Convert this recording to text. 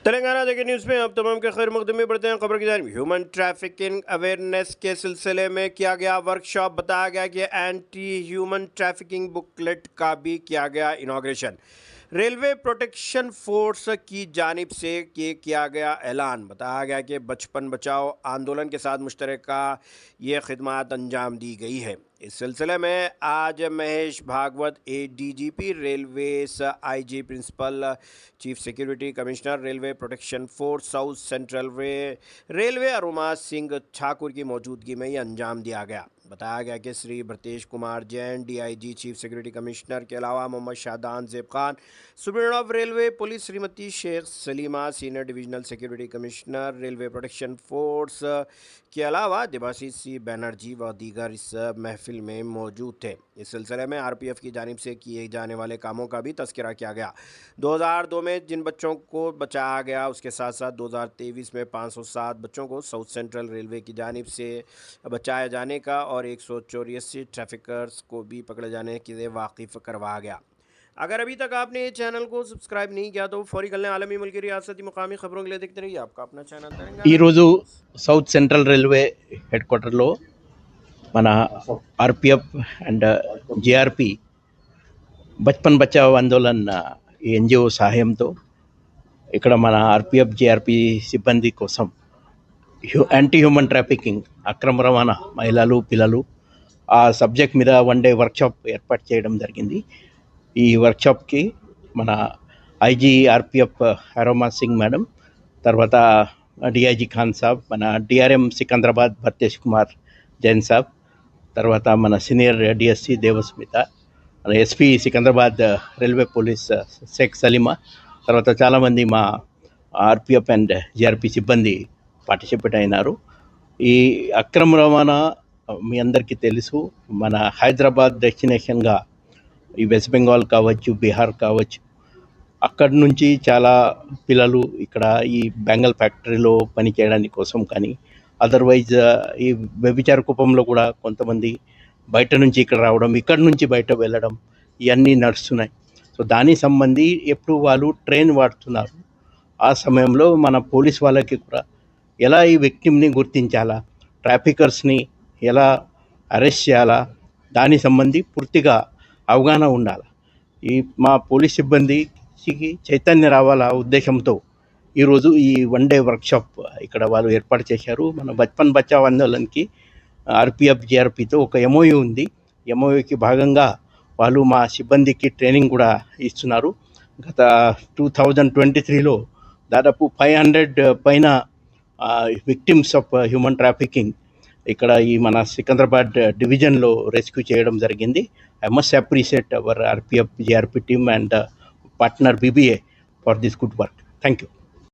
तेलंगाना देखिए न्यूज़ में अब तमाम के खैर मकदमे बढ़ते हैं खबर की जानिब। ह्यूमन ट्रैफिकिंग अवेयरनेस के सिलसिले में किया गया वर्कशॉप। बताया गया कि एंटी ह्यूमन ट्रैफिकिंग बुकलेट का भी किया गया इनॉग्रेशन। रेलवे प्रोटेक्शन फोर्स की जानिब से ये किया गया ऐलान। बताया गया कि बचपन बचाओ आंदोलन के साथ मुश्तरका ये खिदमत अंजाम दी गई है। इस सिलसिले में आज Mahesh Bhagwat ADGP railways, IG principal chief security commissioner railway protection force south central railway Aruma Singh Thakur की मौजूदगी में ये अंजाम दिया गया। बताया गया कि Shri Bharatesh Kumar Jain DIG chief security commissioner के अलावा Mohammed Shahdan Zeb Khan superintendent of railway police Shrimati Sheikh Saleema senior divisional security commissioner railway protection force के अलावा देबासी सी बनर्जी व दीगर इस महफिल में मौजूद थे। इस सिलसिले में आरपीएफ की जानिब से किए जाने वाले कामों का भी तस्करा किया गया। 2002 में जिन बच्चों को बचाया गया उसके साथ साथ 2023 में 507 बच्चों को साउथ सेंट्रल रेलवे की जानिब से बचाए जाने का और 184 ट्रैफिकर्स को भी पकड़े जाने के लिए वाकिफ़ करवाया गया। अगर अभी तक आपने ये चैनल को सब्सक्राइब नहीं किया तो फौरी कल आलमी मुल्की रियासती मुकामी खबरों के लिए देखते रहिए आपका अपना चैनल ఈరోజు సౌత్ సెంట్రల్ రైల్వే హెడ్ క్వార్టర్లో మన RPF and GRP Bachpan Bachao Andolan ఈ ఎన్జిఓ సహాయంతో ఇక్కడ మన ఆర్పిఎఫ్ జిఆర్పి సిబ్బంది కోసం యాంటీ హ్యూమన్ ట్రాఫికింగ్ అక్రమ రవాణా మహిళలు పిల్లలు ఆ సబ్జెక్ట్ మీద వన్ డే వర్క్షాప్ ఏర్పాటు చేయడం జరిగింది. ఈ వర్క్షాప్కి మన IG RPF Aroma Singh madam, తర్వాత డిఐజీ ఖాన్ సాబ్, మన డిఆర్ఎం సికంద్రాబాద్ భర్తేష్ కుమార్ జైన్ సాబ్, తర్వాత మన సీనియర్ డిఎస్సి దేవస్మిత, మన SP Secunderabad railway police Shaik Saleema, తర్వాత చాలామంది మా ఆర్పిఎఫ్ అండ్ జిఆర్పి సిబ్బంది పార్టిసిపేట్ అయినారు. ఈ అక్రమ రవాణా మీ అందరికీ తెలుసు. మన హైదరాబాద్ డెస్టినేషన్గా ఈ వెస్ట్ బెంగాల్ కావచ్చు, బీహార్ కావచ్చు, అక్కడి నుంచి చాలా పిల్లలు ఇక్కడ ఈ బెంగల్ ఫ్యాక్టరీలో పని చేయడానికి కోసం కానీ అదర్వైజ్ ఈ వ్యభిచార కుప్పంలో కూడా కొంతమంది బయట నుంచి ఇక్కడ రావడం, ఇక్కడ నుంచి బయట వెళ్ళడం ఇవన్నీ నడుస్తున్నాయి. సో దానికి సంబంధి ఎప్పుడు వాళ్ళు ట్రైన్ వాడుతున్నారు. ఆ సమయంలో మన పోలీస్ వాళ్ళకి కూడా ఎలా ఈ విక్టిమ్ని గుర్తించాలా, ట్రాఫికర్స్ని ఎలా అరెస్ట్ చేయాలా, దానికి సంబంధి పూర్తిగా అవగాహన ఉండాలి. ఈ మా పోలీస్ సిబ్బందికి చైతన్యం రావాలా ఉద్దేశంతో ఈరోజు ఈ వన్ డే వర్క్షాప్ ఇక్కడ వాళ్ళు ఏర్పాటు చేశారు. మన బచ్పన్ బచావ్ ఆందోళన్కి ఆర్పిఎఫ్ జిఆర్పితో ఒక ఎంఓయూ ఉంది. ఎంఓయూకి భాగంగా వాళ్ళు మా సిబ్బందికి ట్రైనింగ్ కూడా ఇస్తున్నారు. గత 2023లో దాదాపు 500 పైన విక్టిమ్స్ ఆఫ్ హ్యూమన్ ట్రాఫికింగ్ ఇక్కడ ఈ మన సికంద్రాబాద్ డివిజన్లో రెస్క్యూ చేయడం జరిగింది. I must appreciate hour RPF GRP team and partner BBA for this good work. Thank you.